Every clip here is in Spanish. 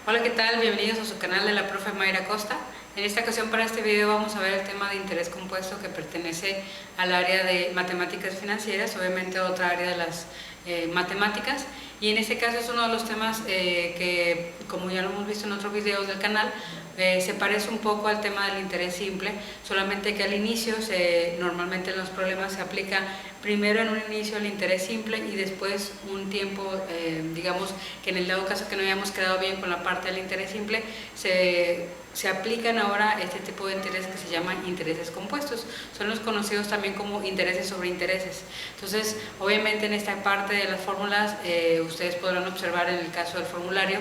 Hola, ¿qué tal? Bienvenidos a su canal de la profe Mayra Costa. En esta ocasión para este video vamos a ver el tema de interés compuesto que pertenece al área de matemáticas financieras, obviamente otra área de las matemáticas, y en este caso es uno de los temas que, como ya lo hemos visto en otros videos del canal, se parece un poco al tema del interés simple, solamente que al inicio normalmente en los problemas se aplica primero en un inicio el interés simple y después un tiempo, digamos que en el dado caso que no hayamos quedado bien con la parte del interés simple, se aplican ahora este tipo de intereses que se llaman intereses compuestos. Son los conocidos también como intereses sobre intereses. Entonces, obviamente en esta parte de las fórmulas, ustedes podrán observar en el caso del formulario,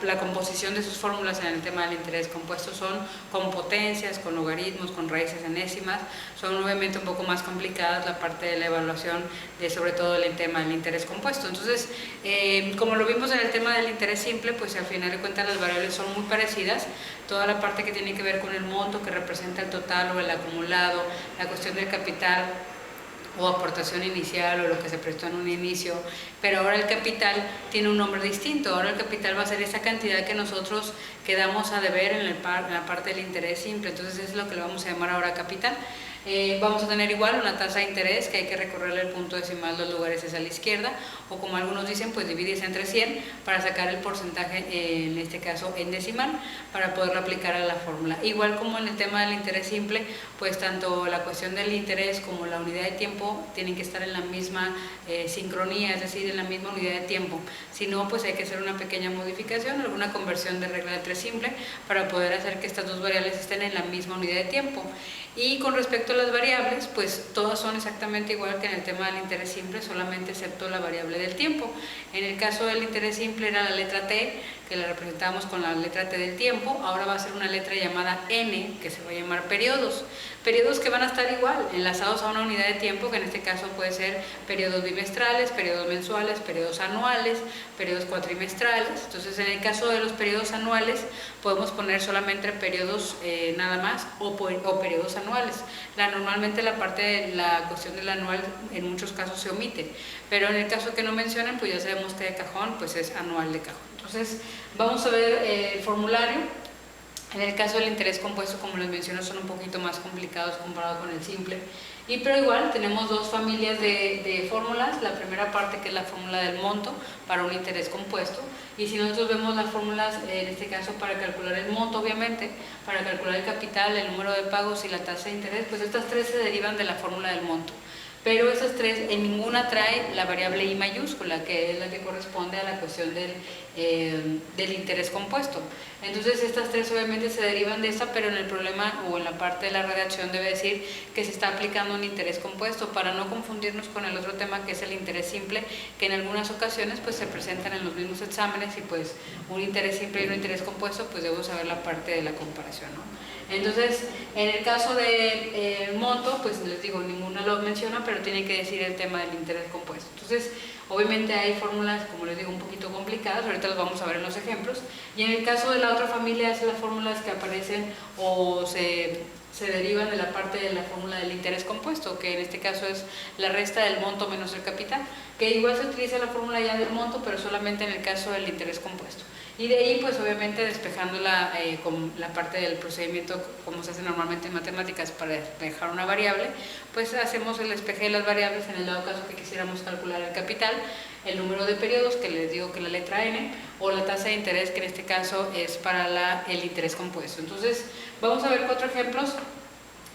la composición de sus fórmulas en el tema del interés compuesto son con potencias, con logaritmos, con raíces enésimas. Son obviamente un poco más complicadas la parte de la evaluación de sobre todo el tema del interés compuesto. Entonces, como lo vimos en el tema del interés simple, pues al final de cuentas las variables son muy parecidas. Toda la parte que tiene que ver con el monto que representa el total o el acumulado, la cuestión del capital o aportación inicial o lo que se prestó en un inicio, pero ahora el capital tiene un nombre distinto. Ahora el capital va a ser esa cantidad que nosotros quedamos a deber en la parte del interés simple. Entonces es lo que le vamos a llamar ahora capital. Vamos a tener igual una tasa de interés que hay que recorrerle el punto decimal 2 lugares es a la izquierda, o como algunos dicen, pues dividirse entre 100 para sacar el porcentaje, en este caso en decimal, para poderlo aplicar a la fórmula. Igual como en el tema del interés simple, pues tanto la cuestión del interés como la unidad de tiempo tienen que estar en la misma sincronía, es decir, en la misma unidad de tiempo. Si no, pues hay que hacer una pequeña modificación, alguna conversión de regla de 3 simple para poder hacer que estas dos variables estén en la misma unidad de tiempo. Y con respecto a las variables, pues todas son exactamente igual que en el tema del interés simple, solamente excepto la variable del tiempo. En el caso del interés simple era la letra T, que la representamos con la letra T del tiempo. Ahora va a ser una letra llamada N, que se va a llamar periodos. Periodos que van a estar igual, enlazados a una unidad de tiempo, que en este caso puede ser periodos bimestrales, periodos mensuales, periodos anuales, periodos cuatrimestrales. Entonces, en el caso de los periodos anuales, podemos poner solamente periodos nada más o periodos anuales. Normalmente la parte de la cuestión del anual en muchos casos se omite, pero en el caso que no mencionan, pues ya sabemos que de cajón pues es anual de cajón. Entonces vamos a ver el formulario. En el caso del interés compuesto, como les menciono, son un poquito más complicados comparado con el simple, pero igual tenemos dos familias de fórmulas. La primera parte, que es la fórmula del monto para un interés compuesto, y si nosotros vemos las fórmulas, en este caso para calcular el monto, obviamente, para calcular el capital, el número de pagos y la tasa de interés, pues estas tres se derivan de la fórmula del monto. Pero esas tres, en ninguna trae la variable I mayúscula, que es la que corresponde a la cuestión del interés compuesto. Entonces estas tres obviamente se derivan de esta, pero en el problema o en la parte de la redacción debe decir que se está aplicando un interés compuesto, para no confundirnos con el otro tema que es el interés simple, que en algunas ocasiones pues se presentan en los mismos exámenes, y pues un interés simple y un interés compuesto, pues debo saber la parte de la comparación, ¿no? Entonces, en el caso del monto, pues les digo, ninguna lo menciona, pero tiene que decir el tema del interés compuesto. Entonces, obviamente hay fórmulas, como les digo, un poquito complicadas, ahorita las vamos a ver en los ejemplos. Y en el caso de la otra familia, es las fórmulas que aparecen o se derivan de la parte de la fórmula del interés compuesto, que en este caso es la resta del monto menos el capital, que igual se utiliza la fórmula ya del monto, pero solamente en el caso del interés compuesto. Y de ahí, pues obviamente despejándola con la parte del procedimiento, como se hace normalmente en matemáticas para despejar una variable, pues hacemos el despeje de las variables en el dado caso que quisiéramos calcular el capital, el número de periodos, que les digo que la letra N, o la tasa de interés, que en este caso es para el interés compuesto. Entonces vamos a ver 4 ejemplos,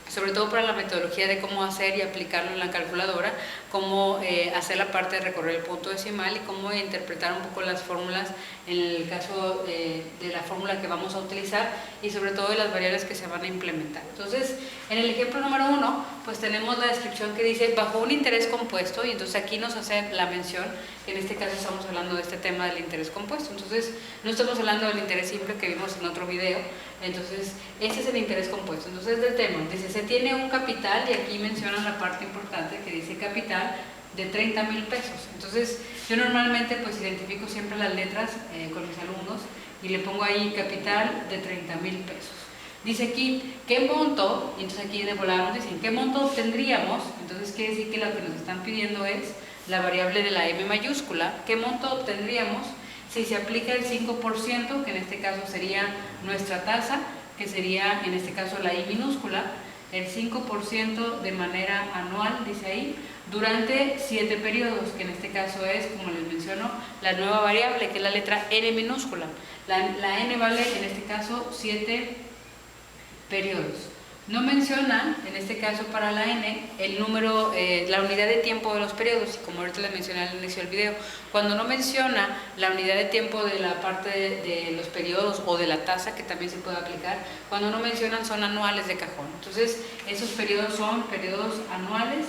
sobre todo para la metodología de cómo hacer y aplicarlo en la calculadora, cómo hacer la parte de recorrer el punto decimal y cómo interpretar un poco las fórmulas en el caso de la fórmula que vamos a utilizar, y sobre todo de las variables que se van a implementar. Entonces, en el ejemplo número 1, pues tenemos la descripción que dice bajo un interés compuesto, y entonces aquí nos hace la mención que en este caso estamos hablando de este tema del interés compuesto. Entonces, no estamos hablando del interés simple que vimos en otro video. Entonces, este es el interés compuesto. Entonces, del tema, dice, se tiene un capital, y aquí mencionan la parte importante que dice capital de 30,000 pesos. Entonces, yo normalmente pues identifico siempre las letras con mis alumnos y le pongo ahí capital de 30,000 pesos. Dice aquí, ¿qué monto? Y entonces aquí de volada nos dicen, ¿qué monto obtendríamos? Entonces quiere decir que lo que nos están pidiendo es la variable de la M mayúscula. ¿Qué monto obtendríamos si se aplica el 5%, que en este caso sería nuestra tasa, que sería en este caso la I minúscula, el 5% de manera anual, dice ahí, durante 7 periodos, que en este caso es, como les menciono, la nueva variable, que es la letra N minúscula. La N vale, en este caso, 7 periodos. No menciona, en este caso para la N, el número, la unidad de tiempo de los periodos, como ahorita les mencioné al inicio del video. Cuando no menciona la unidad de tiempo de la parte de los periodos o de la tasa, que también se puede aplicar, cuando no mencionan son anuales de cajón. Entonces, esos periodos son periodos anuales.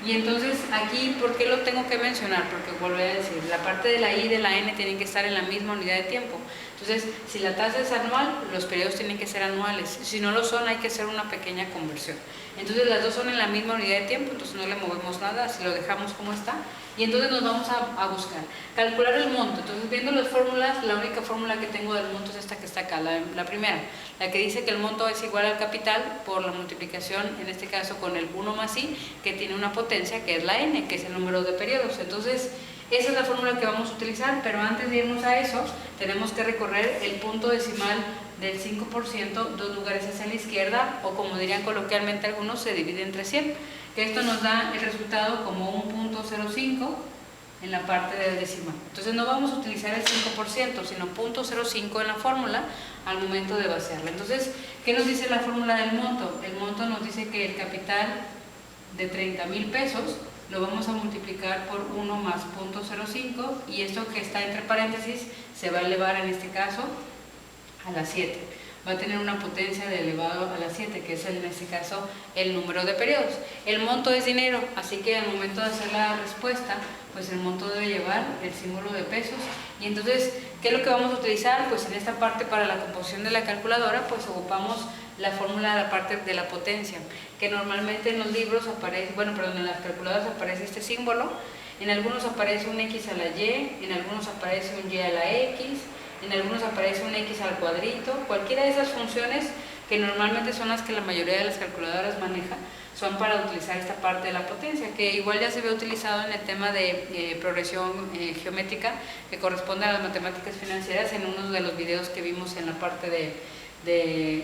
Y entonces aquí, ¿por qué lo tengo que mencionar? Porque vuelvo a decir, la parte de la I y de la N tienen que estar en la misma unidad de tiempo. Entonces, si la tasa es anual, los periodos tienen que ser anuales. Si no lo son, hay que hacer una pequeña conversión. Entonces, las dos son en la misma unidad de tiempo, entonces no le movemos nada, si lo dejamos como está. Y entonces nos vamos a buscar. Calcular el monto. Entonces, viendo las fórmulas, la única fórmula que tengo del monto es esta que está acá, la primera. La que dice que el monto es igual al capital por la multiplicación, en este caso con el 1 más I, que tiene una potencia que es la N, que es el número de periodos. Entonces, esa es la fórmula que vamos a utilizar, pero antes de irnos a eso, tenemos que recorrer el punto decimal del 5%, 2 lugares hacia la izquierda, o como dirían coloquialmente algunos, se divide entre 100, que esto nos da el resultado como un punto 0,5 en la parte del decimal. Entonces no vamos a utilizar el 5%, sino 0,05 en la fórmula al momento de vaciarla. Entonces, ¿qué nos dice la fórmula del monto? El monto nos dice que el capital de 30,000 pesos lo vamos a multiplicar por 1 más 0,05, y esto que está entre paréntesis se va a elevar en este caso a la 7. Va a tener una potencia de elevado a la 7, que es en este caso el número de periodos. El monto es dinero, así que al momento de hacer la respuesta, pues el monto debe llevar el símbolo de pesos. Y entonces, ¿qué es lo que vamos a utilizar? Pues en esta parte para la composición de la calculadora, pues ocupamos la fórmula de la parte de la potencia, que normalmente en los libros aparece, en las calculadoras aparece este símbolo. En algunos aparece un X a la Y, en algunos aparece un Y a la X, en algunos aparece un X al cuadrito. Cualquiera de esas funciones, que normalmente son las que la mayoría de las calculadoras maneja, son para utilizar esta parte de la potencia, que igual ya se ve utilizado en el tema de progresión geométrica, que corresponde a las matemáticas financieras, en uno de los videos que vimos en la parte de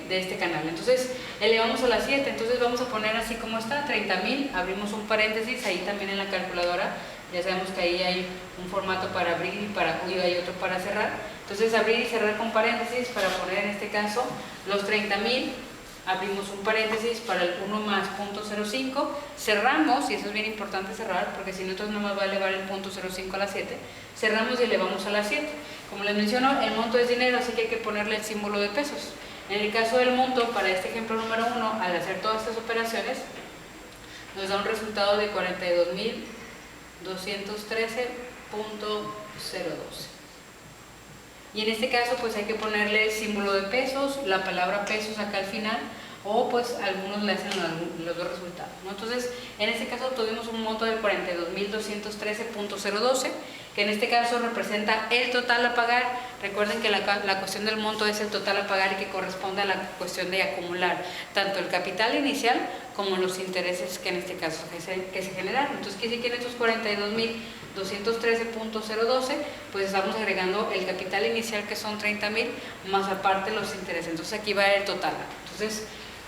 este canal. Entonces elevamos a la 7, entonces vamos a poner así como está, 30,000, abrimos un paréntesis, ahí también en la calculadora, ya sabemos que ahí hay un formato para abrir y hay otro para cerrar. Entonces abrir y cerrar con paréntesis para poner en este caso los 30,000, abrimos un paréntesis para el 1 más 0,05, cerramos, y eso es bien importante cerrar, porque si no entonces no nos va a elevar el 0,05 a la 7, cerramos y elevamos a la 7. Como les menciono, el monto es dinero, así que hay que ponerle el símbolo de pesos. En el caso del monto, para este ejemplo número 1, al hacer todas estas operaciones, nos da un resultado de 42,213,012. Y en este caso, pues hay que ponerle el símbolo de pesos, la palabra pesos acá al final, o pues algunos le hacen los dos resultados, ¿no? Entonces, en este caso tuvimos un monto de 42,213,012, que en este caso representa el total a pagar. Recuerden que la cuestión del monto es el total a pagar, y que corresponde a la cuestión de acumular tanto el capital inicial como los intereses que en este caso que se generaron. Entonces, quiere decir que en estos 42,213,012, pues estamos agregando el capital inicial, que son 30,000, más aparte los intereses. Entonces aquí va el total. Entonces,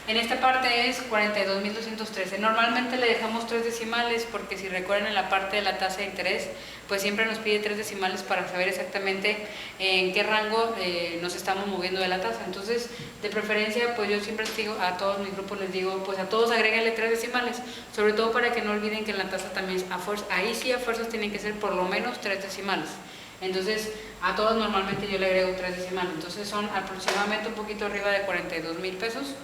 en esta parte es 42,213. Normalmente le dejamos 3 decimales, porque si recuerdan en la parte de la tasa de interés, pues siempre nos pide 3 decimales para saber exactamente en qué rango nos estamos moviendo de la tasa. Entonces, de preferencia, pues yo siempre les digo, a todos mis grupos les digo, pues a todos agréguenle 3 decimales, sobre todo para que no olviden que en la tasa también, ahí sí a fuerzas tienen que ser por lo menos 3 decimales. Entonces, a todos normalmente yo le agrego 3 decimales. Entonces son aproximadamente un poquito arriba de 42,000 pesos.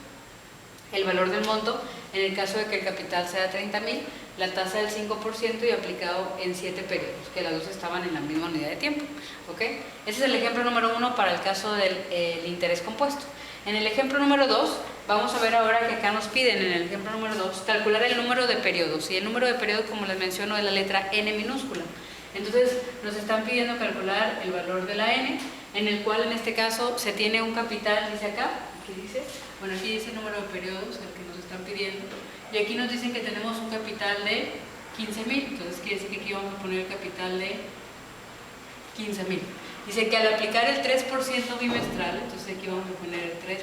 El valor del monto, en el caso de que el capital sea 30,000, la tasa del 5% y aplicado en 7 periodos, que las dos estaban en la misma unidad de tiempo. ¿Ok? Ese es el ejemplo número 1 para el caso del interés compuesto. En el ejemplo número 2, vamos a ver ahora que acá nos piden, en el ejemplo número 2, calcular el número de periodos. Y el número de periodos, como les menciono, es la letra N minúscula. Entonces, nos están pidiendo calcular el valor de la N, en el cual en este caso se tiene un capital, dice acá, aquí dice, bueno, aquí dice el número de periodos, el que nos están pidiendo, y aquí nos dicen que tenemos un capital de 15,000, entonces quiere decir que aquí vamos a poner el capital de 15,000. Dice que al aplicar el 3% bimestral, entonces aquí vamos a poner el 3%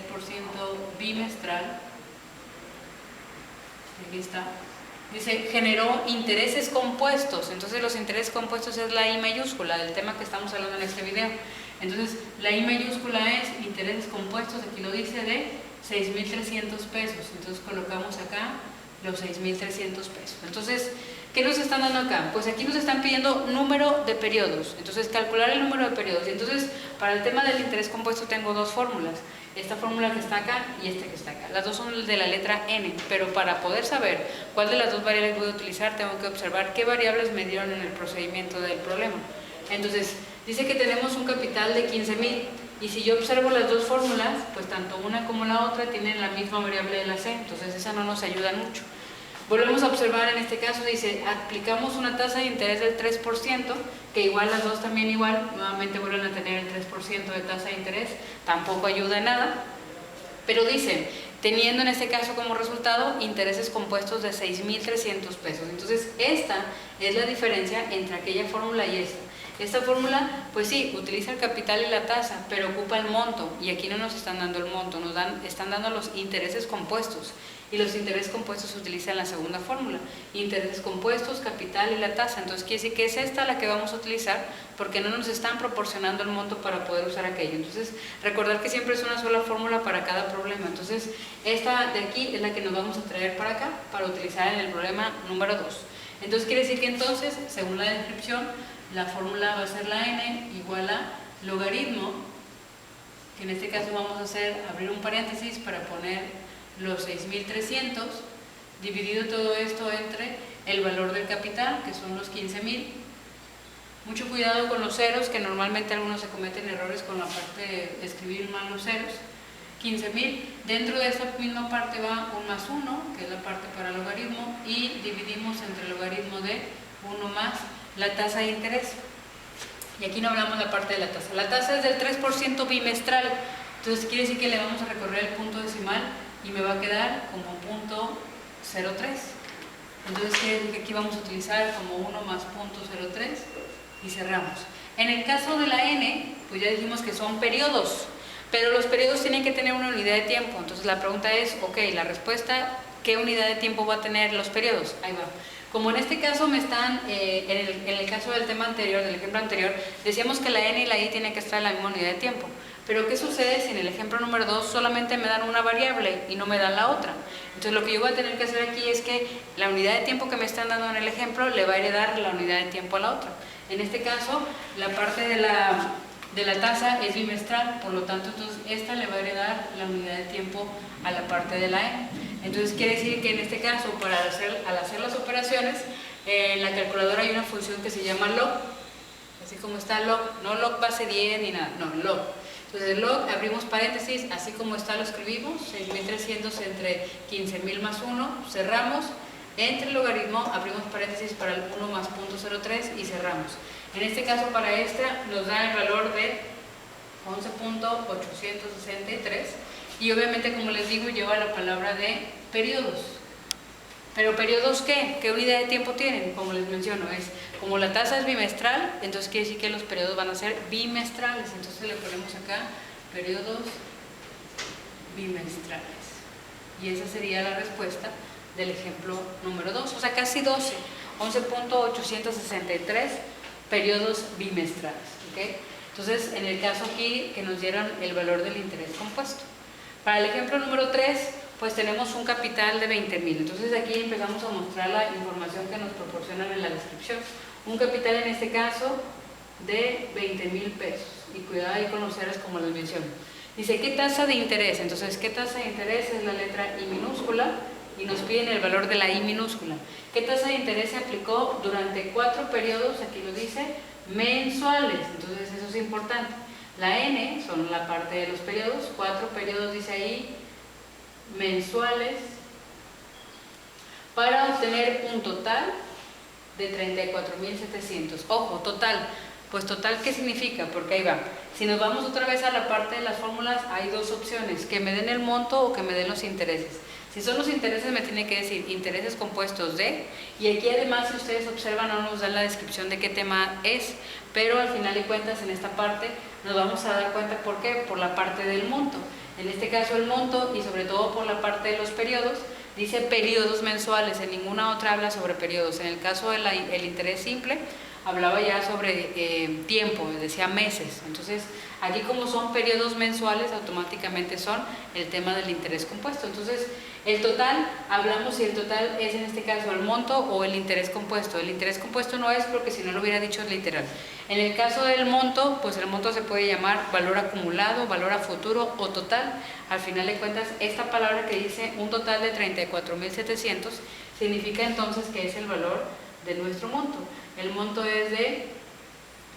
bimestral, aquí está, dice, generó intereses compuestos. Entonces los intereses compuestos es la I mayúscula del tema que estamos hablando en este video. Entonces la I mayúscula es intereses compuestos, aquí lo dice, de 6,300 pesos. Entonces colocamos acá los 6,300 pesos. Entonces, ¿qué nos están dando acá? Pues aquí nos están pidiendo número de periodos. Entonces calcular el número de periodos. Y entonces para el tema del interés compuesto tengo dos fórmulas. Esta fórmula que está acá y esta que está acá. Las dos son de la letra N, pero para poder saber cuál de las dos variables voy a utilizar, tengo que observar qué variables me dieron en el procedimiento del problema. Entonces, dice que tenemos un capital de 15,000 y si yo observo las dos fórmulas, pues tanto una como la otra tienen la misma variable de la C, entonces esa no nos ayuda mucho. Volvemos a observar en este caso, dice, aplicamos una tasa de interés del 3%, que igual las dos también igual, nuevamente vuelven a tener el 3% de tasa de interés, tampoco ayuda en nada, pero dice, teniendo en este caso como resultado intereses compuestos de 6,300 pesos. Entonces esta es la diferencia entre aquella fórmula y esta. Esta fórmula, pues sí, utiliza el capital y la tasa, pero ocupa el monto, y aquí no nos están dando el monto, están dando los intereses compuestos, y los intereses compuestos se utilizan en la segunda fórmula, intereses compuestos, capital y la tasa. Entonces quiere decir que es esta la que vamos a utilizar, porque no nos están proporcionando el monto para poder usar aquello. Entonces recordar que siempre es una sola fórmula para cada problema. Entonces esta de aquí es la que nos vamos a traer para acá, para utilizar en el problema número 2. Entonces quiere decir que entonces, según la descripción, la fórmula va a ser la n igual a logaritmo, que en este caso vamos a hacer, abrir un paréntesis para poner los 6,300, dividido todo esto entre el valor del capital, que son los 15,000. Mucho cuidado con los ceros, que normalmente algunos se cometen errores con la parte de escribir mal los ceros. 15,000, dentro de esta misma parte va un más 1, que es la parte para logaritmo, y dividimos entre el logaritmo de 1 más la tasa de interés. Y aquí no hablamos de la parte de la tasa. La tasa es del 3% bimestral, entonces quiere decir que le vamos a recorrer el punto decimal y me va a quedar como punto 0,3. Entonces quiere decir que aquí vamos a utilizar como 1 más punto 0,3 y cerramos. En el caso de la n, pues ya dijimos que son periodos, pero los periodos tienen que tener una unidad de tiempo. Entonces la pregunta es, ok, la respuesta, ¿qué unidad de tiempo va a tener los periodos? Ahí va. Como en este caso me están, en el caso del tema anterior, del ejemplo anterior, decíamos que la n y la i tienen que estar en la misma unidad de tiempo. Pero ¿qué sucede si en el ejemplo número 2 solamente me dan una variable y no me dan la otra? Entonces lo que yo voy a tener que hacer aquí es que la unidad de tiempo que me están dando en el ejemplo le va a heredar la unidad de tiempo a la otra. En este caso, la parte de la tasa es bimestral, por lo tanto, entonces esta le va a heredar la unidad de tiempo a la parte de la n. Entonces quiere decir que en este caso, al hacer las operaciones, en la calculadora hay una función que se llama log, así como está log, no log base 10 ni nada, no, log. Entonces el log, abrimos paréntesis, así como está lo escribimos, 6,300 entre 15,000 más 1, cerramos, entre el logaritmo abrimos paréntesis para el 1 más punto 0,3 y cerramos. En este caso para esta nos da el valor de 11.863 y obviamente, como les digo, lleva la palabra de periodos. ¿Pero periodos qué? ¿Qué unidad de tiempo tienen? Como les menciono, es como la tasa es bimestral, entonces quiere decir que los periodos van a ser bimestrales. Entonces le ponemos acá periodos bimestrales. Y esa sería la respuesta del ejemplo número 2. O sea, casi 12. 11.863 periodos bimestrales. ¿Okay? Entonces, en el caso aquí que nos dieron el valor del interés compuesto. Para el ejemplo número 3, pues tenemos un capital de 20,000. Entonces aquí empezamos a mostrar la información que nos proporcionan en la descripción. Un capital en este caso de 20,000 pesos. Y cuidado ahí con los ceros como les menciono. Dice, ¿qué tasa de interés? Entonces, ¿qué tasa de interés? Es la letra I minúscula y nos piden el valor de la I minúscula. ¿Qué tasa de interés se aplicó durante 4 periodos? Aquí lo dice, mensuales. Entonces eso es importante. La N son la parte de los periodos, 4 periodos dice ahí, mensuales, para obtener un total de 34,700. Ojo, total. Pues total, ¿qué significa? Porque ahí va. Si nos vamos otra vez a la parte de las fórmulas, hay dos opciones, que me den el monto o que me den los intereses. Si son los intereses me tiene que decir intereses compuestos de, y aquí además si ustedes observan no nos dan la descripción de qué tema es, pero al final de cuentas en esta parte nos vamos a dar cuenta por qué, por la parte del monto. En este caso el monto y sobre todo por la parte de los periodos, dice periodos mensuales, en ninguna otra habla sobre periodos. En el caso del interés simple, hablaba ya sobre tiempo, decía meses. Entonces, aquí como son periodos mensuales, automáticamente son el tema del interés compuesto. Entonces, el total, hablamos si el total es en este caso el monto o el interés compuesto. El interés compuesto no es porque si no lo hubiera dicho es literal. En el caso del monto, pues el monto se puede llamar valor acumulado, valor a futuro o total. Al final de cuentas, esta palabra que dice un total de 34.700 significa entonces que es el valor de nuestro monto. El monto es de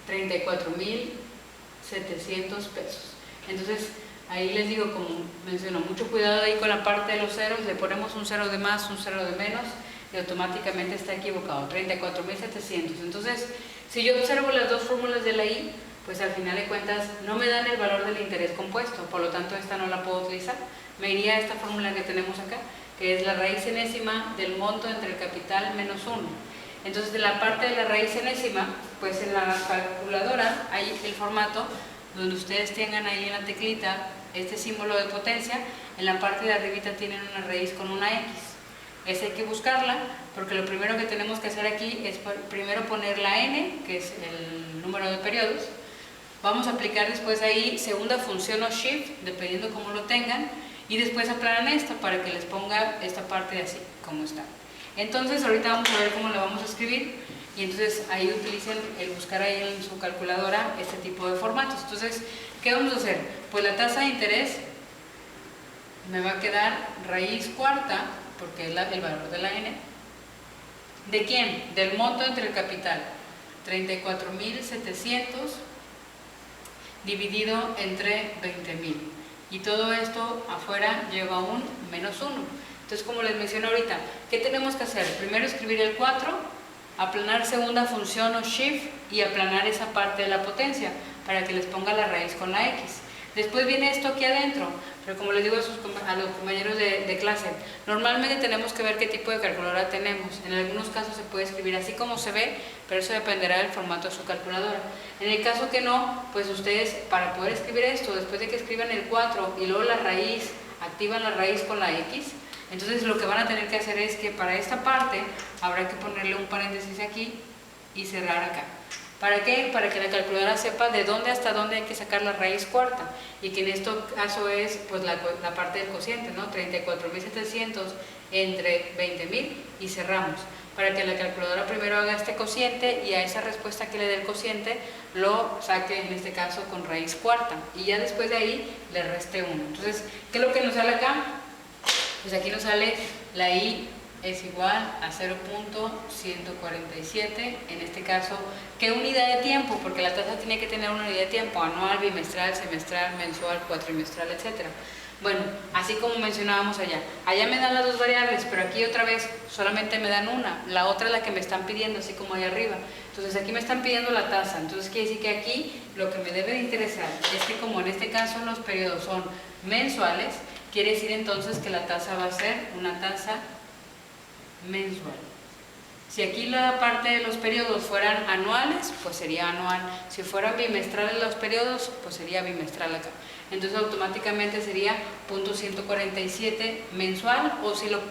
34.700 pesos. Entonces, ahí les digo, como menciono, mucho cuidado ahí con la parte de los ceros, le ponemos un cero de más, un cero de menos, y automáticamente está equivocado, 34.700. Entonces, si yo observo las dos fórmulas de la I, pues al final de cuentas no me dan el valor del interés compuesto, por lo tanto esta no la puedo utilizar. Me iría a esta fórmula que tenemos acá, que es la raíz enésima del monto entre el capital menos 1. Entonces, de la parte de la raíz enésima, pues en la calculadora hay el formato donde ustedes tengan ahí en la teclita este símbolo de potencia, en la parte de arribita tienen una raíz con una X. Esa hay que buscarla, porque lo primero que tenemos que hacer aquí es primero poner la N, que es el número de periodos. Vamos a aplicar después ahí segunda función o shift, dependiendo cómo lo tengan, y después aplanan esto para que les ponga esta parte así, como está. Entonces, ahorita vamos a ver cómo la vamos a escribir, y entonces ahí utilicen el buscar ahí en su calculadora este tipo de formatos. Entonces, ¿qué vamos a hacer? Pues la tasa de interés me va a quedar raíz cuarta, porque es el valor de la N. ¿De quién? Del monto entre el capital, 34.700 dividido entre 20.000. Y todo esto afuera lleva un menos 1. Entonces, como les mencioné ahorita, ¿qué tenemos que hacer? Primero escribir el 4, aplanar segunda función o shift y aplanar esa parte de la potencia para que les ponga la raíz con la X. Después viene esto aquí adentro, pero como les digo a los compañeros de clase, normalmente tenemos que ver qué tipo de calculadora tenemos. En algunos casos se puede escribir así como se ve, pero eso dependerá del formato de su calculadora. En el caso que no, pues ustedes para poder escribir esto, después de que escriban el 4 y luego la raíz, activan la raíz con la X, entonces lo que van a tener que hacer es que para esta parte habrá que ponerle un paréntesis aquí y cerrar acá. ¿Para qué? Para que la calculadora sepa de dónde hasta dónde hay que sacar la raíz cuarta, y que en este caso es pues la parte del cociente, ¿no? 34.700 entre 20.000 y cerramos. Para que la calculadora primero haga este cociente y a esa respuesta que le dé el cociente lo saque en este caso con raíz cuarta, y ya después de ahí le reste 1. Entonces, ¿qué es lo que nos sale acá? Pues aquí nos sale la I es igual a 0.147, en este caso, ¿qué unidad de tiempo? Porque la tasa tiene que tener una unidad de tiempo, anual, bimestral, semestral, mensual, cuatrimestral, etc. Bueno, así como mencionábamos allá me dan las dos variables, pero aquí otra vez solamente me dan una, la otra es la que me están pidiendo, así como allá arriba. Entonces aquí me están pidiendo la tasa, entonces quiere decir que aquí lo que me debe de interesar es que como en este caso los periodos son mensuales, quiere decir entonces que la tasa va a ser una tasa mensual. Si aquí la parte de los periodos fueran anuales, pues sería anual. Si fueran bimestrales los periodos, pues sería bimestral acá. Entonces automáticamente sería 0.147 mensual, o si lo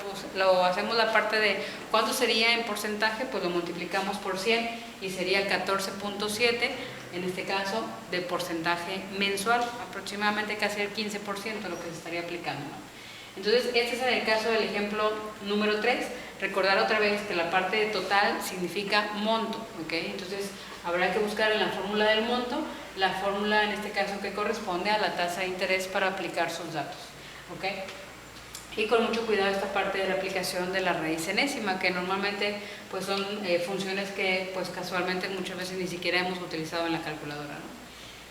hacemos la parte de cuánto sería en porcentaje, pues lo multiplicamos por 100 y sería 14.7, en este caso de porcentaje mensual, aproximadamente casi el 15% lo que se estaría aplicando, ¿no? Entonces, este es el caso del ejemplo número 3. Recordar otra vez que la parte de total significa monto, ¿ok? Entonces, habrá que buscar en la fórmula del monto, la fórmula en este caso que corresponde a la tasa de interés para aplicar sus datos, ¿ok? Y con mucho cuidado esta parte de la aplicación de la raíz enésima, que normalmente pues son funciones que pues casualmente muchas veces ni siquiera hemos utilizado en la calculadora, ¿no?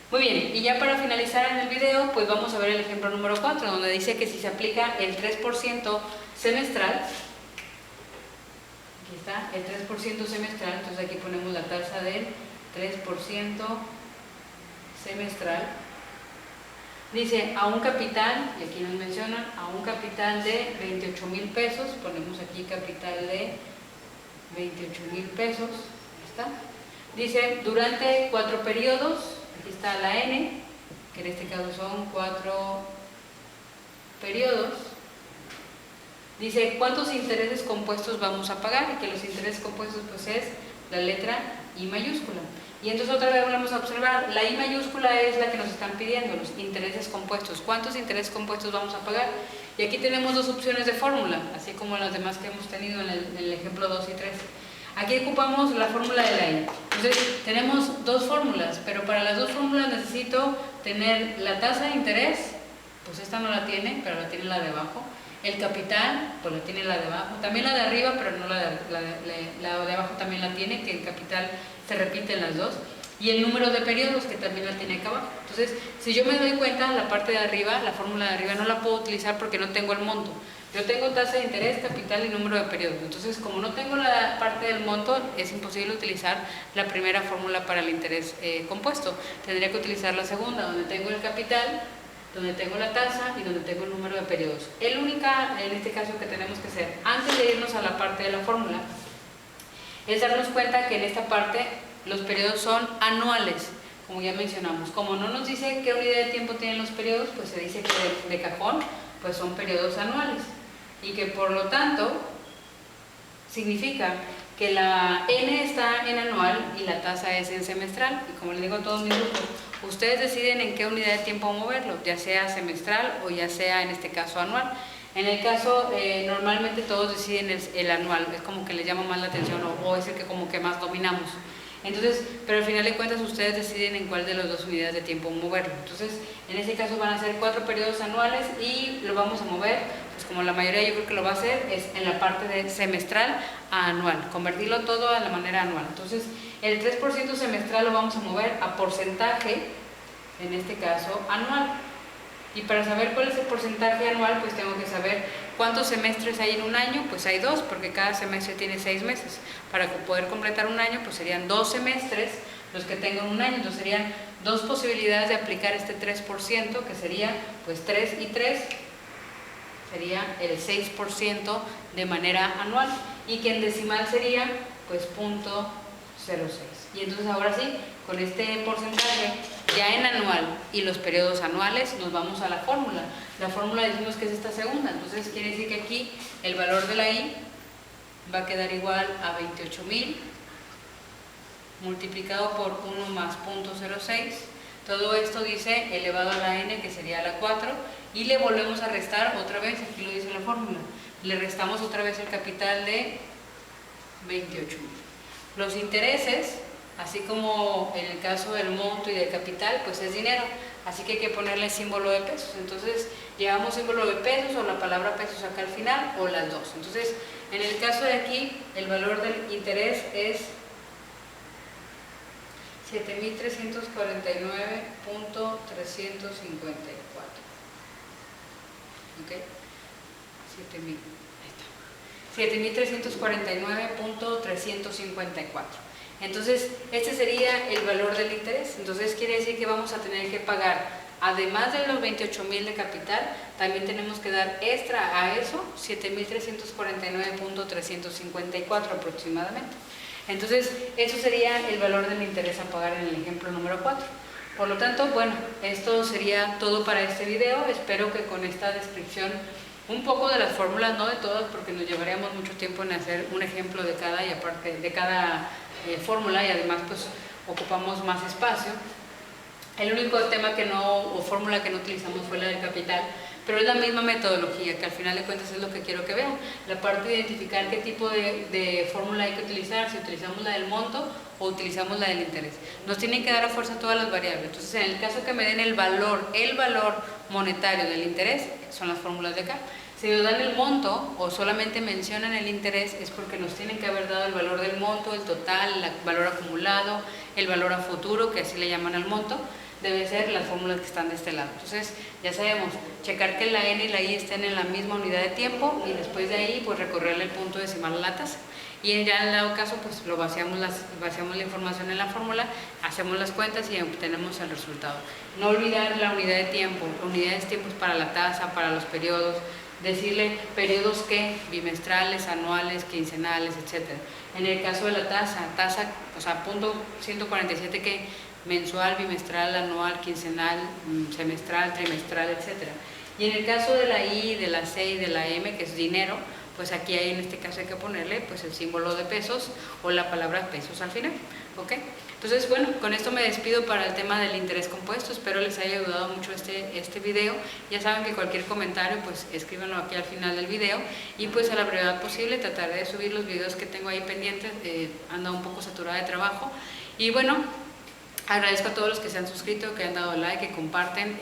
Muy bien, y ya para finalizar en el video, pues vamos a ver el ejemplo número 4, donde dice que si se aplica el 3% semestral, aquí está, el 3% semestral, entonces aquí ponemos la tasa del 3% semestral, Dice a un capital, y aquí nos mencionan, a un capital de 28,000 pesos, ponemos aquí capital de 28,000 pesos, ahí está. Dice durante 4 periodos, aquí está la N, que en este caso son 4 periodos. Dice cuántos intereses compuestos vamos a pagar, y que los intereses compuestos pues es la letra I mayúscula. Y entonces otra vez vamos a observar, la I mayúscula es la que nos están pidiendo, los intereses compuestos. ¿Cuántos intereses compuestos vamos a pagar? Y aquí tenemos dos opciones de fórmula, así como las demás que hemos tenido en el ejemplo 2 y 3. Aquí ocupamos la fórmula de la I. Entonces tenemos dos fórmulas, pero para las dos fórmulas necesito tener la tasa de interés, pues esta no la tiene, pero la tiene la de abajo. El capital, pues la tiene la de abajo, también la de arriba, pero no la de abajo también la tiene, que el capital se repite en las dos, y el número de periodos, que también la tiene acá abajo. Entonces, si yo me doy cuenta, la parte de arriba, la fórmula de arriba, no la puedo utilizar porque no tengo el monto. Yo tengo tasa de interés, capital y número de periodos. Entonces, como no tengo la parte del monto, es imposible utilizar la primera fórmula para el interés compuesto. Tendría que utilizar la segunda, donde tengo el capital, donde tengo la tasa y donde tengo el número de periodos. El único, en este caso, que tenemos que hacer antes de irnos a la parte de la fórmula es darnos cuenta que en esta parte los periodos son anuales, como ya mencionamos. Como no nos dice qué unidad de tiempo tienen los periodos, pues se dice que de cajón pues son periodos anuales, y que por lo tanto significa que la N está en anual y la tasa es en semestral. Y como les digo a todos mis grupos, ustedes deciden en qué unidad de tiempo moverlo, ya sea semestral o ya sea en este caso anual. En el caso, normalmente todos deciden el anual, es como que les llama más la atención o es el que como que más dominamos. Entonces, pero al final de cuentas ustedes deciden en cuál de las dos unidades de tiempo moverlo. Entonces, en este caso van a ser 4 periodos anuales y lo vamos a mover, pues como la mayoría yo creo que lo va a hacer, es en la parte de semestral a anual, convertirlo todo a la manera anual. Entonces, el 3% semestral lo vamos a mover a porcentaje, en este caso anual. Y para saber cuál es el porcentaje anual, pues tengo que saber cuántos semestres hay en un año. Pues hay 2, porque cada semestre tiene 6 meses. Para poder completar un año, pues serían 2 semestres los que tengo en un año. Entonces serían 2 posibilidades de aplicar este 3%, que sería pues 3 y 3, sería el 6% de manera anual. Y que en decimal sería pues 0.06. Y entonces ahora sí, con este porcentaje ya en anual y los periodos anuales, nos vamos a la fórmula. La fórmula decimos que es esta segunda, entonces quiere decir que aquí el valor de la I va a quedar igual a 28,000 multiplicado por 1 más 0.06. Todo esto dice elevado a la N, que sería la 4, y le volvemos a restar otra vez, aquí lo dice la fórmula. Le restamos otra vez el capital de 28,000. Los intereses, así como en el caso del monto y del capital, pues es dinero, así que hay que ponerle símbolo de pesos. Entonces llevamos símbolo de pesos o la palabra pesos acá al final, o las dos. Entonces en el caso de aquí el valor del interés es 7,349.354. ¿Ok? 7,000. 7,349.354. Entonces, este sería el valor del interés. Entonces, quiere decir que vamos a tener que pagar, además de los 28,000 de capital, también tenemos que dar extra a eso, 7,349.354 aproximadamente. Entonces, eso sería el valor del interés a pagar en el ejemplo número 4. Por lo tanto, bueno, esto sería todo para este video. Espero que con esta descripción un poco de las fórmulas, no de todas, porque nos llevaríamos mucho tiempo en hacer un ejemplo de cada, y aparte de cada fórmula, y además pues ocupamos más espacio. El único tema que no, o fórmula que no utilizamos fue la del capital, pero es la misma metodología, que al final de cuentas es lo que quiero que vean. La parte de identificar qué tipo de fórmula hay que utilizar, si utilizamos la del monto o utilizamos la del interés. Nos tienen que dar a fuerza todas las variables. Entonces, en el caso que me den el valor monetario del interés, son las fórmulas de acá. Si nos dan el monto o solamente mencionan el interés, es porque nos tienen que haber dado el valor del monto, el total, el valor acumulado, el valor a futuro, que así le llaman al monto. deben ser las fórmulas que están de este lado. Entonces ya sabemos, checar que la n y la i estén en la misma unidad de tiempo y después de ahí pues recorrerle el punto decimal a la tasa. Y ya en el dado caso pues lo vaciamos la información en la fórmula, hacemos las cuentas y obtenemos el resultado. No olvidar la unidad de tiempo, unidades de tiempo para la tasa, para los periodos, decirle periodos que, bimestrales, anuales, quincenales, etc. En el caso de la tasa, o sea, punto 147 que mensual, bimestral, anual, quincenal, semestral, trimestral, etc. Y en el caso de la I, de la C y de la M, que es dinero, pues aquí hay, en este caso hay que ponerle pues el símbolo de pesos o la palabra pesos al final, ¿ok? Entonces, bueno, con esto me despido para el tema del interés compuesto. Espero les haya ayudado mucho este video. Ya saben que cualquier comentario, pues escríbanlo aquí al final del video y pues a la brevedad posible trataré de subir los videos que tengo ahí pendientes. Ando un poco saturada de trabajo y bueno, agradezco a todos los que se han suscrito, que han dado like, que comparten.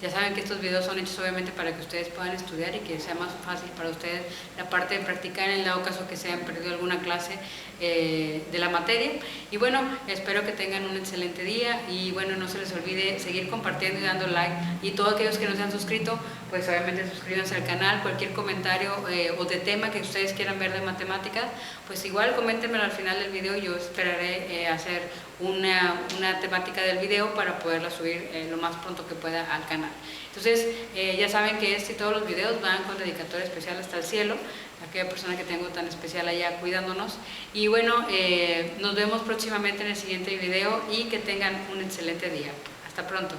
Ya saben que estos videos son hechos obviamente para que ustedes puedan estudiar y que sea más fácil para ustedes la parte de practicar en el dado caso que se hayan perdido alguna clase de la materia. Y bueno, espero que tengan un excelente día y bueno, no se les olvide seguir compartiendo y dando like. Y todos aquellos que no se han suscrito, pues obviamente suscríbanse al canal. Cualquier comentario o de tema que ustedes quieran ver de matemáticas, pues igual coméntenmelo al final del video y yo esperaré hacer una temática del video para poderla subir lo más pronto que pueda al canal. Entonces ya saben que y todos los videos van con dedicatoria especial hasta el cielo, aquella persona que tengo tan especial allá cuidándonos. Y bueno, nos vemos próximamente en el siguiente video y que tengan un excelente día. Hasta pronto.